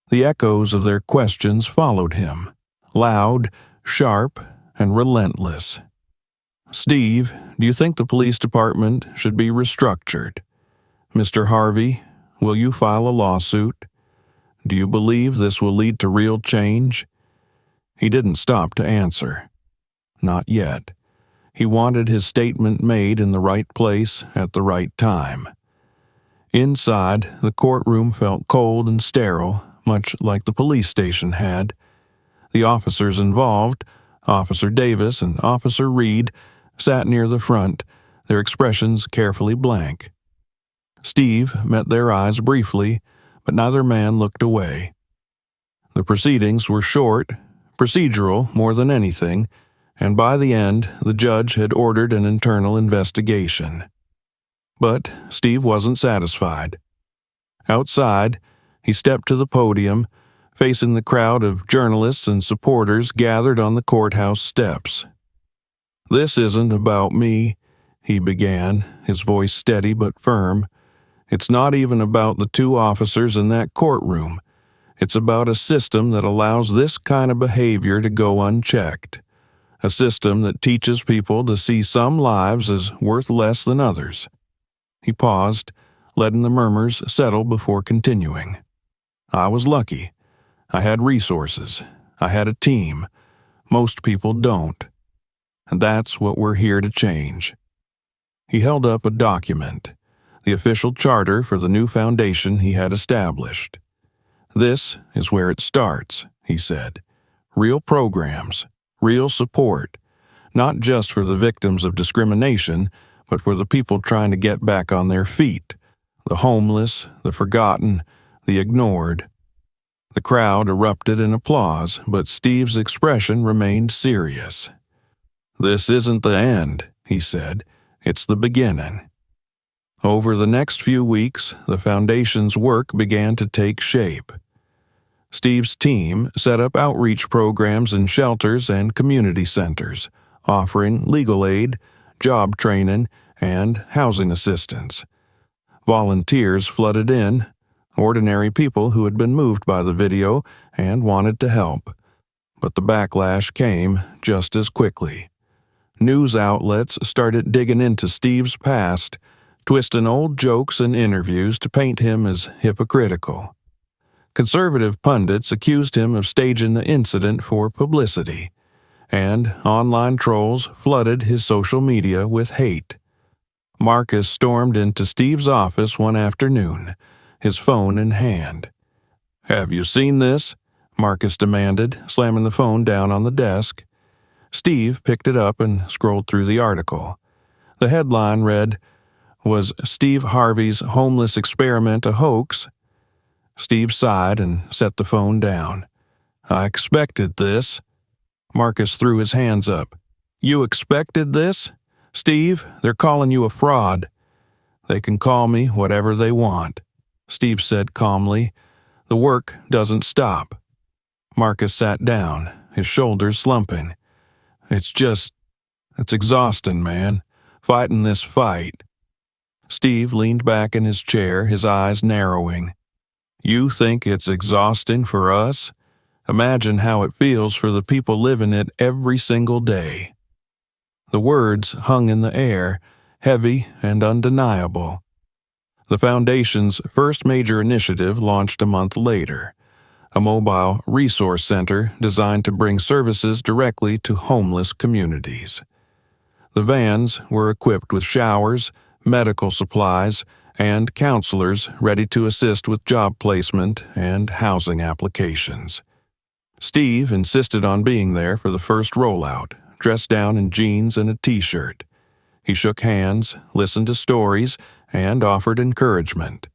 The echoes of their questions followed him, loud, sharp, and relentless. "Steve, do you think the police department should be restructured? Mr. Harvey, will you file a lawsuit? Do you believe this will lead to real change?" He didn't stop to answer. Not yet. He wanted his statement made in the right place at the right time. Inside, the courtroom felt cold and sterile, much like the police station had. The officers involved, Officer Davis and Officer Reed, sat near the front, their expressions carefully blank. Steve met their eyes briefly, but neither man looked away. The proceedings were short, procedural more than anything, and by the end, the judge had ordered an internal investigation. But Steve wasn't satisfied. Outside, he stepped to the podium, facing the crowd of journalists and supporters gathered on the courthouse steps. "This isn't about me," he began, his voice steady but firm. "It's not even about the two officers in that courtroom. It's about a system that allows this kind of behavior to go unchecked. A system that teaches people to see some lives as worth less than others." He paused, letting the murmurs settle before continuing. "I was lucky. I had resources. I had a team. Most people don't. And that's what we're here to change." He held up a document, the official charter for the new foundation he had established. "This is where it starts," he said. "Real programs, real support, not just for the victims of discrimination, but for the people trying to get back on their feet, the homeless, the forgotten, the ignored." The crowd erupted in applause, but Steve's expression remained serious. "This isn't the end," he said. "It's the beginning." Over the next few weeks, the foundation's work began to take shape. Steve's team set up outreach programs in shelters and community centers, offering legal aid, job training, and housing assistance. Volunteers flooded in, ordinary people who had been moved by the video and wanted to help. But the backlash came just as quickly. News outlets started digging into Steve's past, twisting old jokes and interviews to paint him as hypocritical. Conservative pundits accused him of staging the incident for publicity, and online trolls flooded his social media with hate. Marcus stormed into Steve's office one afternoon, his phone in hand. "Have you seen this?" Marcus demanded, slamming the phone down on the desk. Steve picked it up and scrolled through the article. The headline read, "Was Steve Harvey's homeless experiment a hoax?" Steve sighed and set the phone down. "I expected this." Marcus threw his hands up. "You expected this? Steve, they're calling you a fraud." "They can call me whatever they want," Steve said calmly. "The work doesn't stop." Marcus sat down, his shoulders slumping. It's exhausting, man, fighting this fight." Steve leaned back in his chair, his eyes narrowing. "You think it's exhausting for us? Imagine how it feels for the people living it every single day." The words hung in the air, heavy and undeniable. The Foundation's first major initiative launched a month later, a mobile resource center designed to bring services directly to homeless communities. The vans were equipped with showers, medical supplies, and counselors ready to assist with job placement and housing applications. Steve insisted on being there for the first rollout, dressed down in jeans and a t-shirt. He shook hands, listened to stories, and offered encouragement.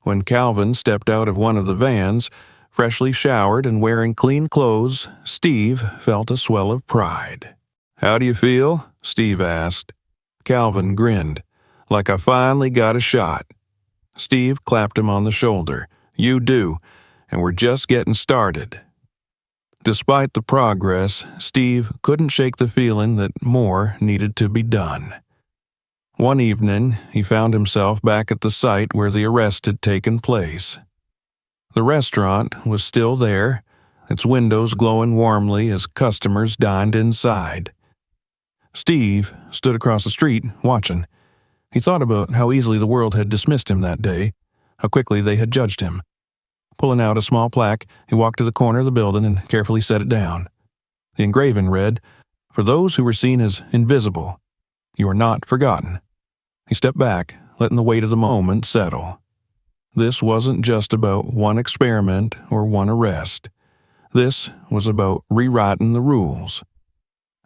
When Calvin stepped out of one of the vans, freshly showered and wearing clean clothes, Steve felt a swell of pride. "How do you feel?" Steve asked. Calvin grinned. "Like I finally got a shot." Steve clapped him on the shoulder. "You do, and we're just getting started." Despite the progress, Steve couldn't shake the feeling that more needed to be done. One evening, he found himself back at the site where the arrest had taken place. The restaurant was still there, its windows glowing warmly as customers dined inside. Steve stood across the street, watching. He thought about how easily the world had dismissed him that day, how quickly they had judged him. Pulling out a small plaque, he walked to the corner of the building and carefully set it down. The engraving read, "For those who were seen as invisible, you are not forgotten." He stepped back, letting the weight of the moment settle. This wasn't just about one experiment or one arrest. This was about rewriting the rules.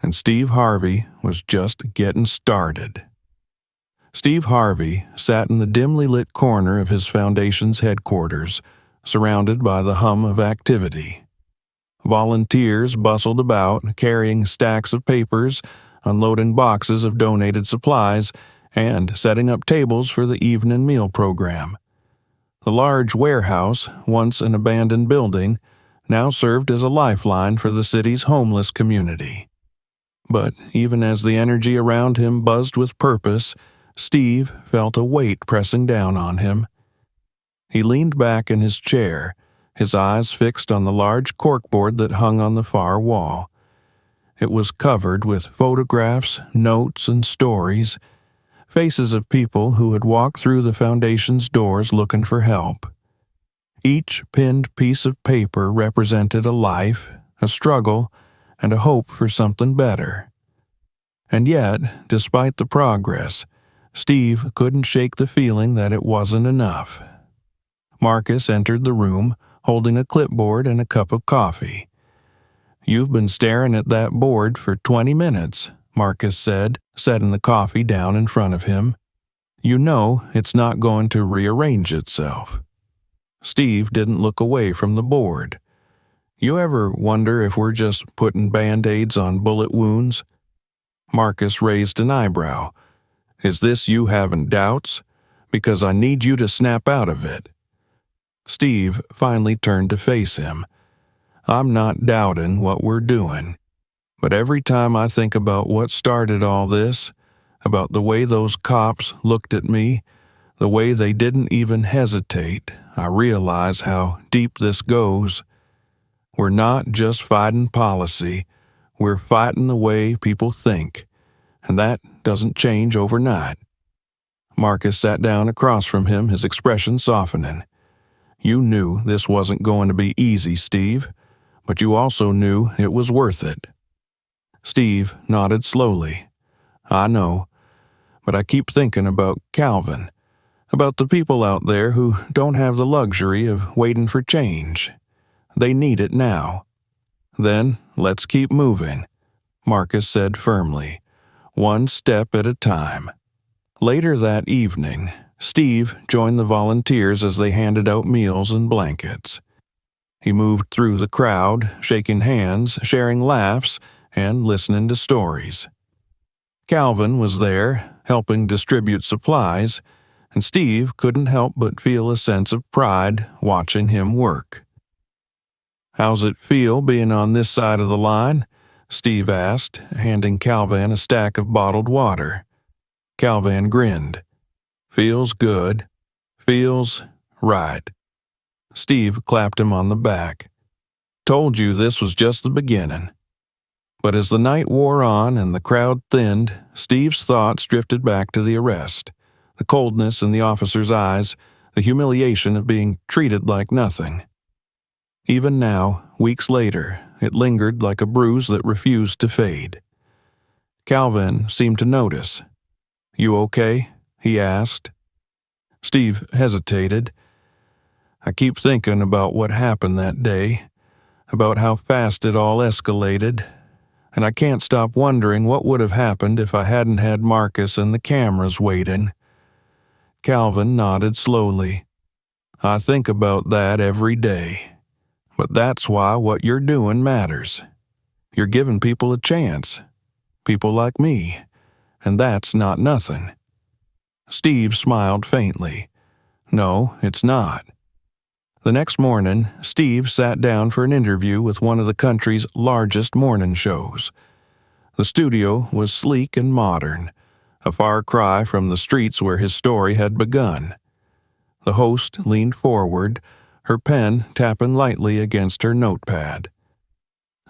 And Steve Harvey was just getting started. Steve Harvey sat in the dimly lit corner of his foundation's headquarters, surrounded by the hum of activity. Volunteers bustled about, carrying stacks of papers, unloading boxes of donated supplies, and setting up tables for the evening meal program. The large warehouse, once an abandoned building, now served as a lifeline for the city's homeless community. But even as the energy around him buzzed with purpose, Steve felt a weight pressing down on him. He leaned back in his chair, his eyes fixed on the large corkboard that hung on the far wall. It was covered with photographs, notes, and stories, faces of people who had walked through the Foundation's doors looking for help. Each pinned piece of paper represented a life, a struggle, and a hope for something better. And yet, despite the progress, Steve couldn't shake the feeling that it wasn't enough. Marcus entered the room, holding a clipboard and a cup of coffee. "You've been staring at that board for 20 minutes, Marcus said, setting the coffee down in front of him. "You know it's not going to rearrange itself." Steve didn't look away from the board. "You ever wonder if we're just putting Band-Aids on bullet wounds?" Marcus raised an eyebrow. "Is this you having doubts? Because I need you to snap out of it." Steve finally turned to face him. "I'm not doubting what we're doing. But every time I think about what started all this, about the way those cops looked at me, the way they didn't even hesitate, I realize how deep this goes. We're not just fighting policy, we're fighting the way people think, and that doesn't change overnight." Marcus sat down across from him, his expression softening. "You knew this wasn't going to be easy, Steve, but you also knew it was worth it." Steve nodded slowly. "I know, but I keep thinking about Calvin, about the people out there who don't have the luxury of waiting for change. They need it now. Then let's keep moving. Marcus said firmly, one step at a time. Later that evening, Steve joined the volunteers as they handed out meals and blankets. He moved through the crowd, shaking hands, sharing laughs, and listening to stories. Calvin was there, helping distribute supplies, and Steve couldn't help but feel a sense of pride watching him work. "How's it feel being on this side of the line?" Steve asked, handing Calvin a stack of bottled water. Calvin grinned. "Feels good. Feels right." Steve clapped him on the back. "Told you this was just the beginning." But as the night wore on and the crowd thinned, Steve's thoughts drifted back to the arrest, the coldness in the officer's eyes, the humiliation of being treated like nothing. Even now, weeks later, it lingered like a bruise that refused to fade. Calvin seemed to notice. "You okay?" he asked. Steve hesitated. "I keep thinking about what happened that day, about how fast it all escalated, and I can't stop wondering what would have happened if I hadn't had Marcus and the cameras waiting." Calvin nodded slowly. "I think about that every day. But that's why what you're doing matters. You're giving people a chance. People like me. And that's not nothing." Steve smiled faintly. "No, it's not." The next morning, Steve sat down for an interview with one of the country's largest morning shows. The studio was sleek and modern, a far cry from the streets where his story had begun. The host leaned forward, her pen tapping lightly against her notepad.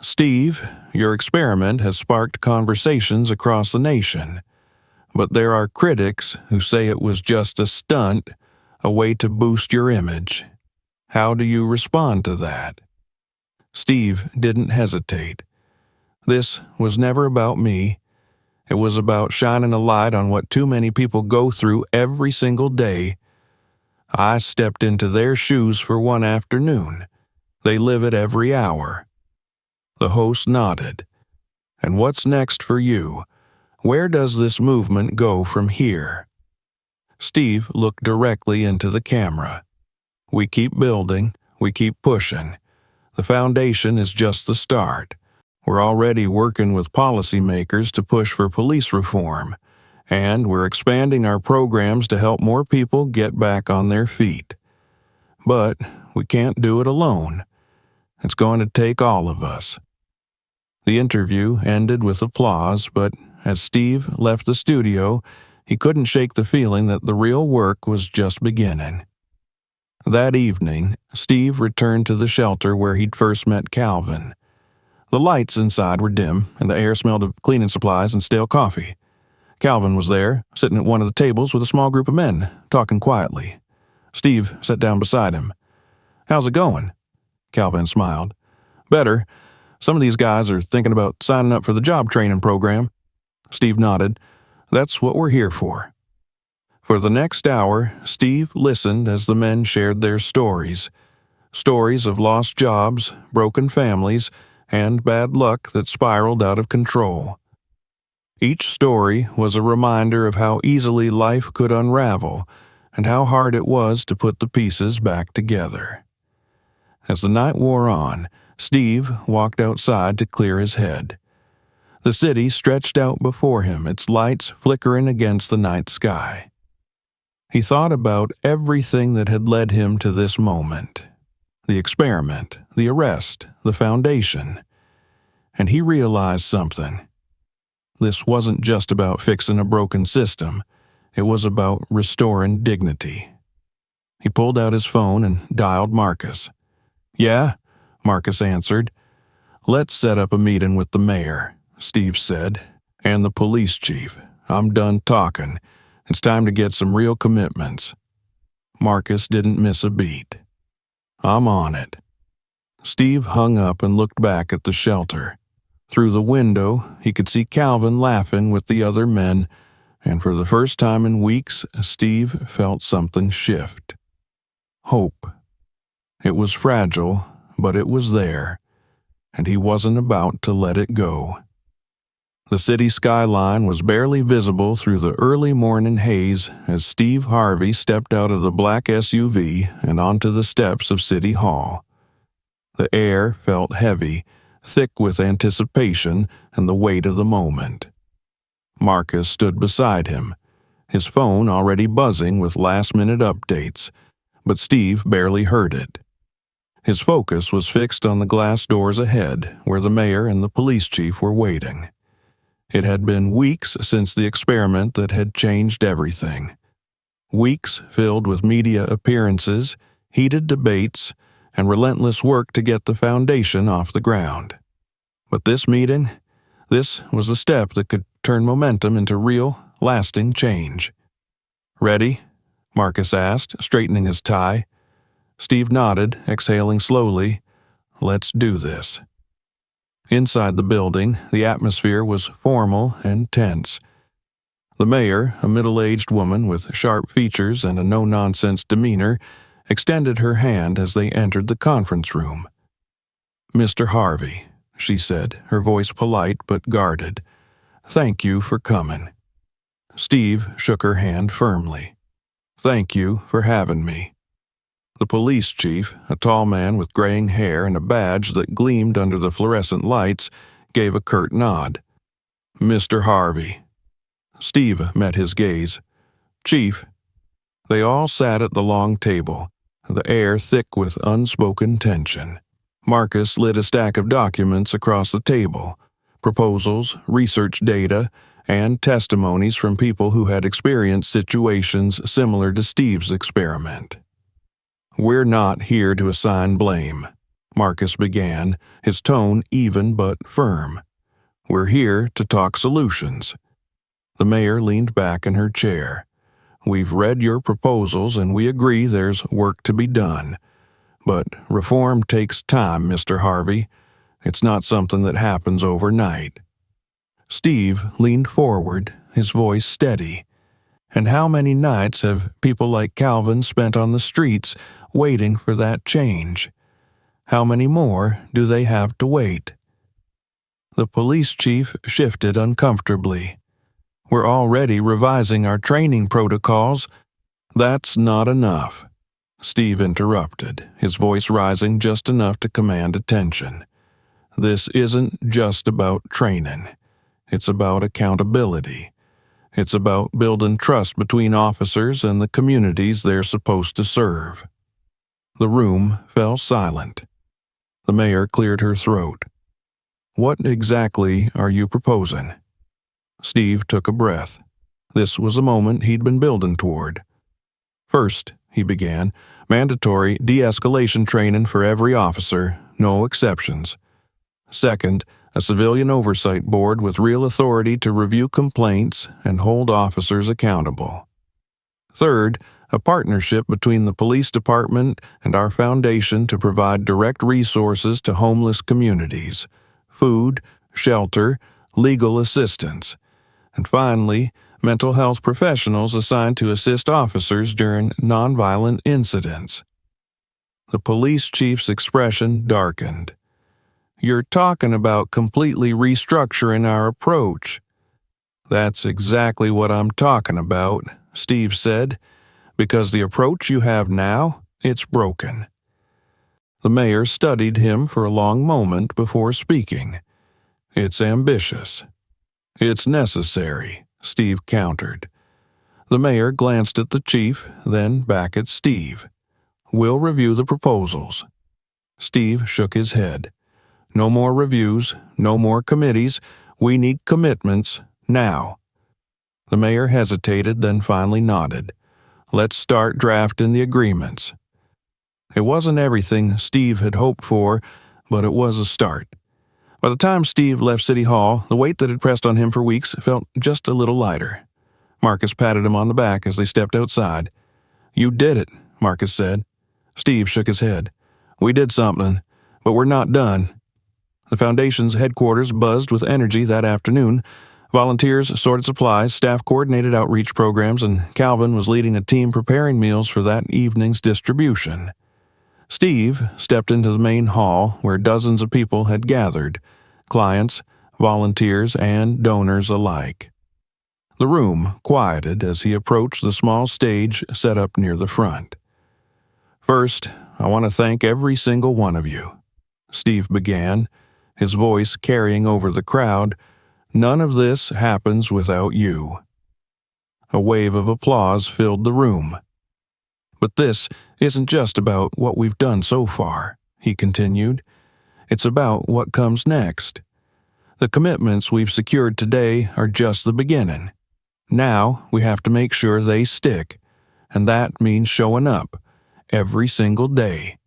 "Steve, your experiment has sparked conversations across the nation, but there are critics who say it was just a stunt, a way to boost your image. How do you respond to that?" Steve didn't hesitate. "This was never about me. It was about shining a light on what too many people go through every single day. I stepped into their shoes for one afternoon. They live it every hour." The host nodded. "And what's next for you? Where does this movement go from here?" Steve looked directly into the camera. "We keep building. We keep pushing. The foundation is just the start. We're already working with policymakers to push for police reform, and we're expanding our programs to help more people get back on their feet. But we can't do it alone. It's going to take all of us." The interview ended with applause, but as Steve left the studio, he couldn't shake the feeling that the real work was just beginning. That evening, Steve returned to the shelter where he'd first met Calvin. The lights inside were dim, and the air smelled of cleaning supplies and stale coffee. Calvin was there, sitting at one of the tables with a small group of men, talking quietly. Steve sat down beside him. "How's it going?" Calvin smiled. "Better. Some of these guys are thinking about signing up for the job training program." Steve nodded. "That's what we're here for." For the next hour, Steve listened as the men shared their stories. Stories of lost jobs, broken families, and bad luck that spiraled out of control. Each story was a reminder of how easily life could unravel and how hard it was to put the pieces back together. As the night wore on, Steve walked outside to clear his head. The city stretched out before him, its lights flickering against the night sky. He thought about everything that had led him to this moment. The experiment, the arrest, the foundation. And he realized something. This wasn't just about fixing a broken system. It was about restoring dignity. He pulled out his phone and dialed Marcus. "Yeah?" Marcus answered. "Let's set up a meeting with the mayor," Steve said, "and the police chief. I'm done talking. It's time to get some real commitments." Marcus didn't miss a beat. "I'm on it." Steve hung up and looked back at the shelter. Through the window, he could see Calvin laughing with the other men, and for the first time in weeks, Steve felt something shift. Hope. It was fragile, but it was there, and he wasn't about to let it go. The city skyline was barely visible through the early morning haze as Steve Harvey stepped out of the black SUV and onto the steps of City Hall. The air felt heavy, thick with anticipation and the weight of the moment. Marcus stood beside him, his phone already buzzing with last-minute updates, but Steve barely heard it. His focus was fixed on the glass doors ahead, where the mayor and the police chief were waiting. It had been weeks since the experiment that had changed everything. Weeks filled with media appearances, heated debates, and relentless work to get the foundation off the ground. But this meeting, this was the step that could turn momentum into real, lasting change. "Ready?" Marcus asked, straightening his tie. Steve nodded, exhaling slowly. "Let's do this." Inside the building, the atmosphere was formal and tense. The mayor, a middle-aged woman with sharp features and a no-nonsense demeanor, extended her hand as they entered the conference room. "Mr. Harvey," she said, her voice polite but guarded. "Thank you for coming." Steve shook her hand firmly. "Thank you for having me." The police chief, a tall man with graying hair and a badge that gleamed under the fluorescent lights, gave a curt nod. "Mr. Harvey." Steve met his gaze. "Chief." They all sat at the long table, the air thick with unspoken tension. Marcus slid a stack of documents across the table, proposals, research data, and testimonies from people who had experienced situations similar to Steve's experiment. "We're not here to assign blame," Marcus began, his tone even but firm. "We're here to talk solutions." The mayor leaned back in her chair. "We've read your proposals and we agree there's work to be done. But reform takes time, Mr. Harvey. It's not something that happens overnight." Steve leaned forward, his voice steady. "And how many nights have people like Calvin spent on the streets waiting for that change? How many more do they have to wait?" The police chief shifted uncomfortably. "We're already revising our training protocols." "That's not enough," Steve interrupted, his voice rising just enough to command attention. "This isn't just about training. It's about accountability. It's about building trust between officers and the communities they're supposed to serve." The room fell silent. The mayor cleared her throat. "What exactly are you proposing?" Steve took a breath. This was a moment he'd been building toward. "First," he began, "mandatory de-escalation training for every officer, no exceptions. Second, a civilian oversight board with real authority to review complaints and hold officers accountable. Third, a partnership between the police department and our foundation to provide direct resources to homeless communities, food, shelter, legal assistance. And finally, mental health professionals assigned to assist officers during nonviolent incidents." The police chief's expression darkened. "You're talking about completely restructuring our approach." "That's exactly what I'm talking about," Steve said, "because the approach you have now, it's broken." The mayor studied him for a long moment before speaking. "It's ambitious." "It's necessary," Steve countered. The mayor glanced at the chief, then back at Steve. "We'll review the proposals." Steve shook his head. "No more reviews, no more committees. We need commitments, now." The mayor hesitated, then finally nodded. "Let's start drafting the agreements." It wasn't everything Steve had hoped for, but it was a start. By the time Steve left City Hall, the weight that had pressed on him for weeks felt just a little lighter. Marcus patted him on the back as they stepped outside. "You did it," Marcus said. Steve shook his head. "We did something, but we're not done." The Foundation's headquarters buzzed with energy that afternoon. Volunteers sorted supplies, staff coordinated outreach programs, and Calvin was leading a team preparing meals for that evening's distribution. Steve stepped into the main hall where dozens of people had gathered: clients, volunteers and donors alike. The room quieted as he approached the small stage set up near the front. "First, I want to thank every single one of you," Steve began, his voice carrying over the crowd. "None of this happens without you." A wave of applause filled the room. "But this isn't just about what we've done so far," he continued. "It's about what comes next. The commitments we've secured today are just the beginning. Now we have to make sure they stick, and that means showing up every single day."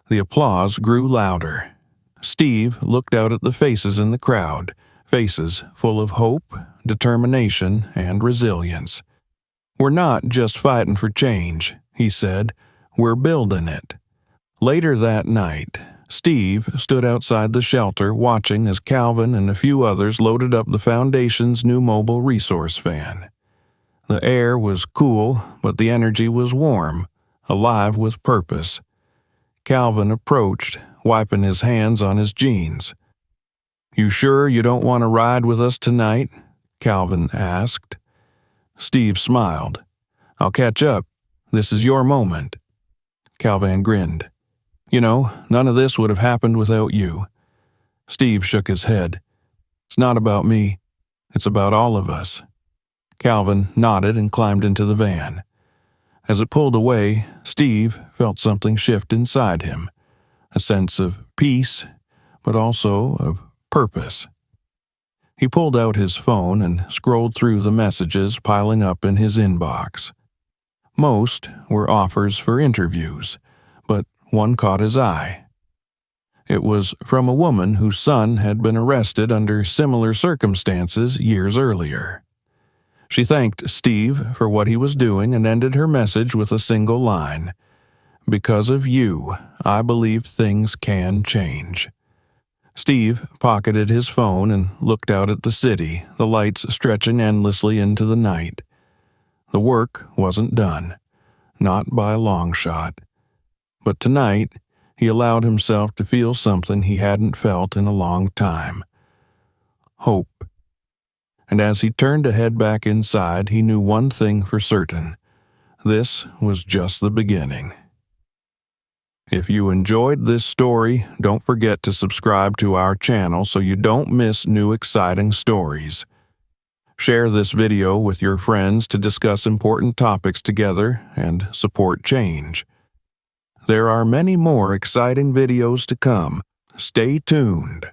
The applause grew louder. Steve looked out at the faces in the crowd, faces full of hope, determination, and resilience. "We're not just fighting for change," he said. "We're building it." Later that night, Steve stood outside the shelter watching as Calvin and a few others loaded up the Foundation's new mobile resource van. The air was cool, but the energy was warm, alive with purpose. Calvin approached, wiping his hands on his jeans. "You sure you don't want to ride with us tonight?" Calvin asked. Steve smiled. "I'll catch up. This is your moment." Calvin grinned. "You know, none of this would have happened without you." Steve shook his head. "It's not about me. It's about all of us." Calvin nodded and climbed into the van. As it pulled away, Steve felt something shift inside him, a sense of peace, but also of purpose. He pulled out his phone and scrolled through the messages piling up in his inbox. Most were offers for interviews, but one caught his eye. It was from a woman whose son had been arrested under similar circumstances years earlier. She thanked Steve for what he was doing and ended her message with a single line: "Because of you, I believe things can change." Steve pocketed his phone and looked out at the city, the lights stretching endlessly into the night. The work wasn't done, not by a long shot. But tonight, he allowed himself to feel something he hadn't felt in a long time: hope. And as he turned to head back inside, he knew one thing for certain: this was just the beginning. If you enjoyed this story, don't forget to subscribe to our channel so you don't miss new exciting stories. Share this video with your friends to discuss important topics together and support change. There are many more exciting videos to come. Stay tuned.